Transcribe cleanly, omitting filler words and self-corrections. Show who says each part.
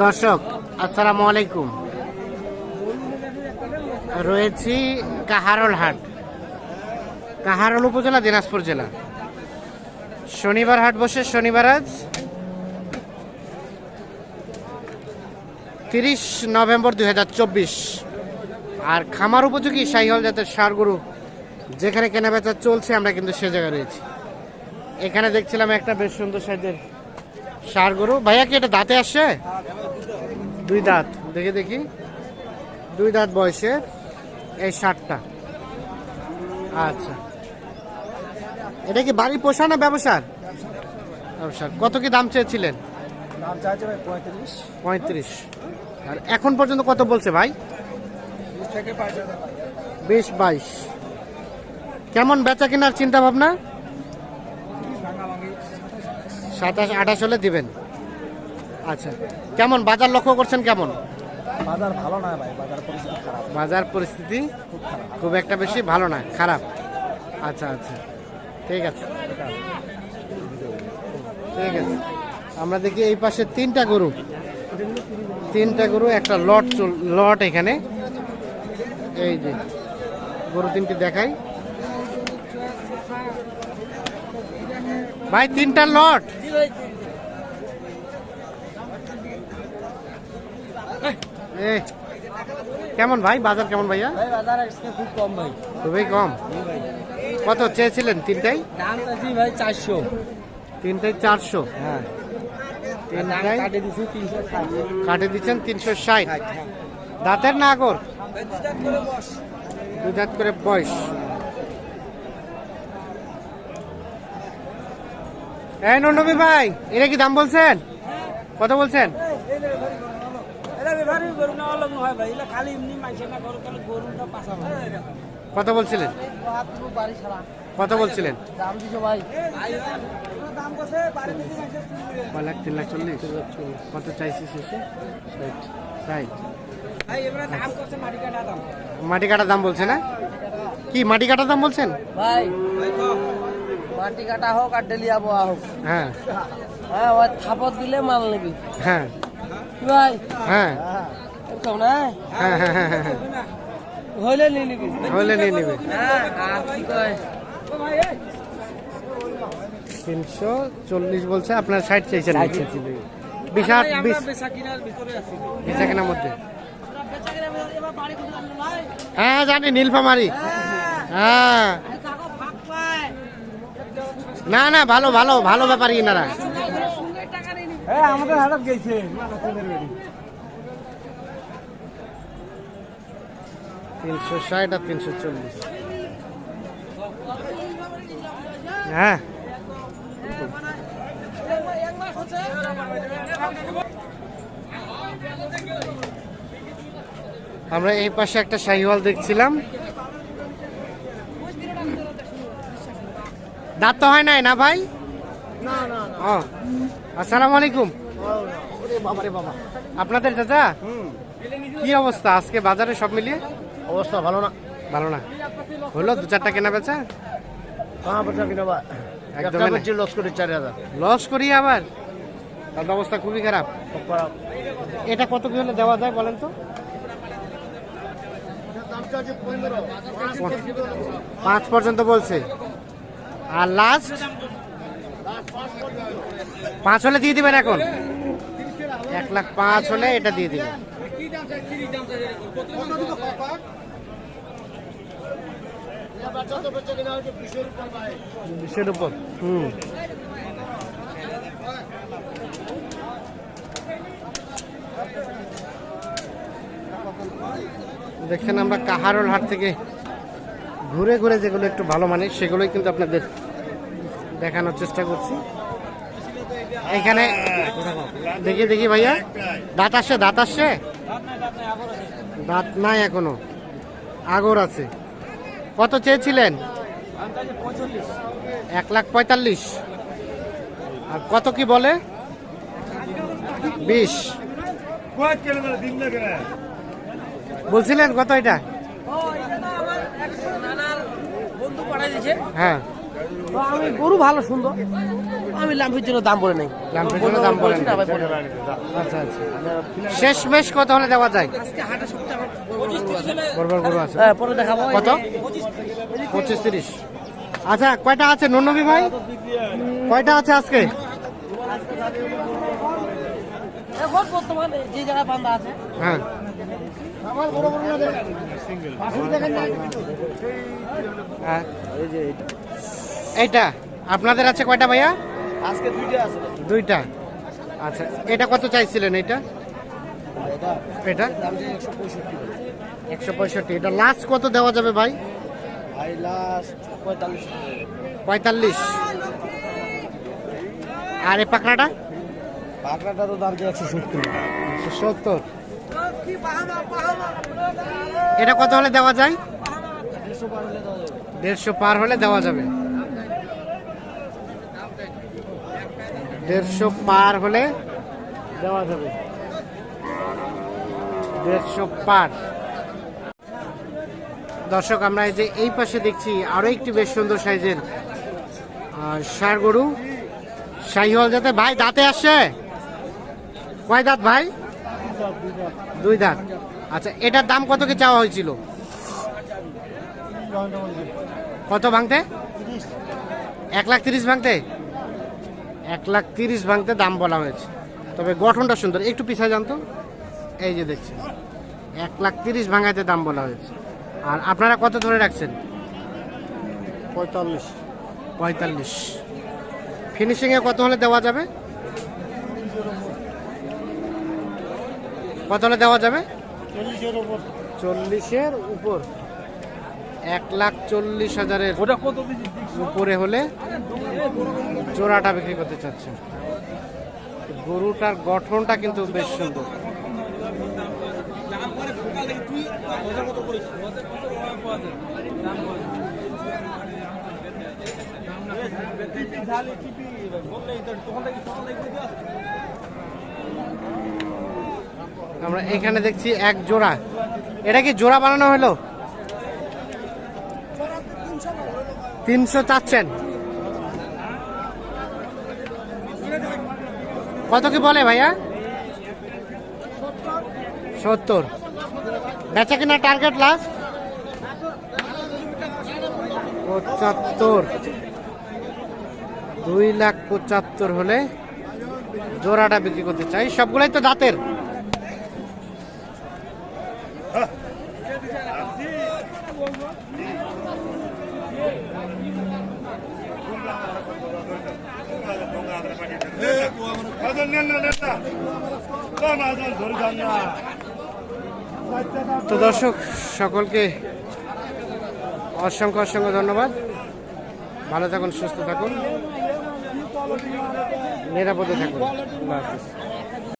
Speaker 1: দর্শক আসসালামু আলাইকুম। রয়েছি কাহারোল হাট, কাহারোল উপজেলা, দিনাজপুর জেলা। শনিবার হাট বসে, শনিবার আজ 30 নভেম্বর 2024। আর খামার উপযোগী শাহিওয়াল জাতের ষাঁড় গরু যেখানে কেনাবেচা চলছে, আমরা কিন্তু সে জায়গায় রয়েছি। এখানে দেখছিলাম একটা বেশ সুন্দর সাইজের ষাঁড় গরু। ভাইয়া কি এটা দাঁতে আসছে? দুই দাঁত, দেখি দেখি, দুই দাঁত বয়সে এই ষাঁড়টা। আচ্ছা, এটা কি বাড়ি পোষা না ব্যবসার? ব্যবসার। কত কি দাম চেয়েছিলেন? 35। আর এখন পর্যন্ত কত বলছে ভাই? 20-22। কেমন বেচা কেনার চিন্তা ভাবনা? 27-28 হলে দিবেন। আচ্ছা, কেমন বাজার লক্ষ্য করছেন? কেমন
Speaker 2: বাজার? ভালো না ভাই,
Speaker 1: বাজার পরিস্থিতি খুব একটা বেশি ভালো না, খারাপ। আচ্ছা আচ্ছা, ঠিক আছে ঠিক আছে। আমরা দেখি এই পাশে তিনটা গরু, একটা লট এখানে। এই যে গরু তিনটি দেখাই ভাই, তিনটা লট। কেমন ভাই বাজার? কেমন ভাইয়া?
Speaker 2: বাজার আজকে খুব কম ভাই,
Speaker 1: খুবই কম। কত চেয়েছিলেন তিনটাই?
Speaker 2: দাম চাইছি ভাই 400।
Speaker 1: তিনটাই 400?
Speaker 2: হ্যাঁ,
Speaker 1: তিনটাই
Speaker 2: কাটে দিছি 360।
Speaker 1: কাটে দিচ্ছেন 360। দাঁতের না আগর? দুই দাঁত করে বয়স। এই নবী ভাই, এটা কি দাম বলছেন? কত বলছেন? কত বলছিলেন? কত বলছিলেন? 3,40,000। কত চাইছি শেষে? 60। মাটি কাটা দাম বলছে না? কি মাটি কাটা দাম বলছেন
Speaker 2: ভাই? মাটি কাটা হোক আর ডেলিয়া বোয়া হোক,
Speaker 1: হ্যাঁ
Speaker 2: হ্যাঁ, ওই থাপত দিলে মাল নেবি।
Speaker 1: হ্যাঁ
Speaker 2: ভাই
Speaker 1: হ্যাঁ
Speaker 2: এরকম না?
Speaker 1: হ্যাঁ হ্যাঁ হ্যাঁ হ্যাঁ,
Speaker 2: হইলে নিয়ে নিবি,
Speaker 1: হইলে নিয়ে নিবে।
Speaker 2: হ্যাঁ, আর কি কয়
Speaker 1: 340 বলছে, আপনার 60 চাইছেন। 20 বেচা কেনার মধ্যে। হ্যাঁ জানি, নীলফামারি। হ্যাঁ, না না, ভালো ভালো ভালো ব্যাপারী এনারা।
Speaker 2: আমাদের হাটত গেছে
Speaker 1: 360 আর 340। হ্যাঁ, আমরা এই পাশে একটা শাহিওয়াল দেখছিলাম। দাঁত তো হয় নাই না ভাই? ও, আসসালামু আলাইকুম। বাবা, আপনাদের চাচা কি অবস্থা আজকে বাজারে? সব মিলিয়ে
Speaker 2: অবস্থা ভালো না।
Speaker 1: ভালো না হলো? 2-4টা কেনা বেচা? একদম
Speaker 2: লস করি 4,000।
Speaker 1: লস করি আবার? তাদের অবস্থা খুবই খারাপ। এটা কত কি হলে দেওয়া যায় বলেন তো? 5 পর্যন্ত বলছে। আর লাস্ট 5 হলে দিয়ে দিবেন? এখন 1,05,000 হলে এটা দিয়ে দিবেন। বিশের উপর। দেখছেন, আমরা কাহারোল হাট থেকে ঘুরে ঘুরে যেগুলো একটু ভালো মানে সেগুলোই কিন্তু আপনাদের দেখানোর চেষ্টা করছি। এখানে দেখি দেখি ভাইয়া, দাঁত আসছে? দাঁত আসছে? দাঁত নাই এখনো, আগর আছে। কত চেয়েছিলেন? 1,45,000। আর কত কি বলে? 20 বলছিলেন। কত এটা?
Speaker 2: বন্ধু পাঠাই দিয়েছে।
Speaker 1: হ্যাঁ,
Speaker 2: আমি গরু ভালো সুন্দর, আমি লাম্পির জন্য দাম বলে নেই।
Speaker 1: লাম্পের জন্য দাম বলেন
Speaker 2: না ভাই, বলে
Speaker 1: আচ্ছা আচ্ছা। শেষ মেশ কত হলে দেওয়া যায়?
Speaker 2: আজকে হাটে সবচেয়ে আমার গরু আছে।
Speaker 1: বড় গরু আছে
Speaker 2: হ্যাঁ, পরে দেখাবো।
Speaker 1: কত? 25-30। আচ্ছা কয়টা আছে নবী ভাই, কয়টা আছে আজকে?
Speaker 2: এখন বর্তমানে যে জায়গায় বান্ধা আছে,
Speaker 1: হ্যাঁ হ্যাঁ। এইটা আপনাদের আছে কয়টা ভাইয়া?
Speaker 2: আজকে দুইটা আছে।
Speaker 1: দুইটা। আচ্ছা এটা কত চাইছিলেন? এটা এটা 165। এটা লাস্ট কত দেওয়া যাবে ভাই?
Speaker 2: ভাই লাস্ট 45।
Speaker 1: 45। আর এই পাকড়াটা?
Speaker 2: পাকড়াটা তো দাম 170।
Speaker 1: 170। এটা কত হলে দেওয়া যায়? 150 পার হলে দেওয়া যাবে। 150 পার হলে দেওয়া যাবে। 150 পার। দর্শক আমরা এই যে এই পাশে দেখছি আরো একটি বেশ সুন্দর সাইজের ষাঁড় গরু, শাহিওয়াল যাতে। ভাই দাঁতে আসছে? কয় দাঁত ভাই? 2 দাঁত। আচ্ছা এটার দাম কত কি চাওয়া হয়েছিল? কত ভাঙতে? 1,30,000 ভাঙতে? 1,30,000 ভাঙতে দাম বলা হয়েছে। তবে গঠনটা সুন্দর, একটু পিছায় জানতো। এই যে দেখছি 1,30,000 ভাঙাইতে দাম বলা হয়েছে। আর আপনারা কত ধরে রাখছেন? 45। ফিনিশিংয়ে কত হলে দেওয়া যাবে? কত হলে দেওয়া যাবে? 40-এর উপর। 1,40,000-এর উপরে হলে জোড়াটা বিক্রি করতে চাচ্ছেন। গরুটার গঠনটা কিন্তু বেশ সুন্দর। আমরা এখানে দেখছি এক জোড়া। এটা কি জোড়া বানানো হলো? 300 চাচ্ছেন। কত কি বলে ভাইয়া? 70। বেচা কিনা টার্গেট লাস্ট 75। 2,75,000 হলে জোড়াটা বিক্রি করতে চাই। সবগুলাই তো দাঁতের। তো দর্শক সকলকে অসংখ্য অসংখ্য ধন্যবাদ। ভালো থাকুন, সুস্থ থাকুন, নিরাপদে থাকুন। আল্লাহ হাফেজ।